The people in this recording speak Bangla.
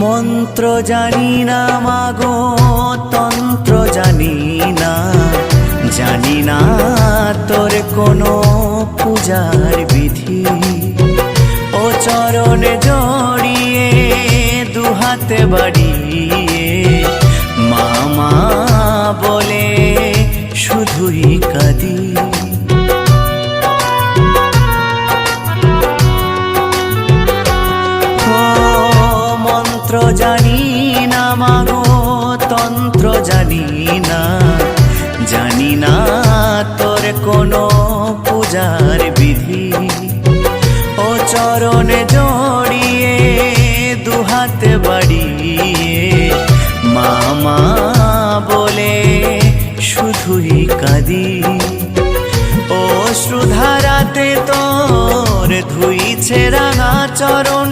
মন্ত্র জানি না মাগো, তন্ত্র জানি না, জানি না তোর কোনো পূজার বিধি। ও চরণে জড়িয়ে দুহাতে বাড়িয়ে মামা বলে শুধুই কাঁদি। মন্ত্র জানি না মাগো, তন্ত্র জানি না, জানি না তোর কোনো পূজার বিধি। ও চরণে জড়িয়ে দুহাতে বাড়িয়ে মামা বলে শুধুই কাঁদি। অশ্রুধারাতে তোর ধুইছে রাঙা চরণ,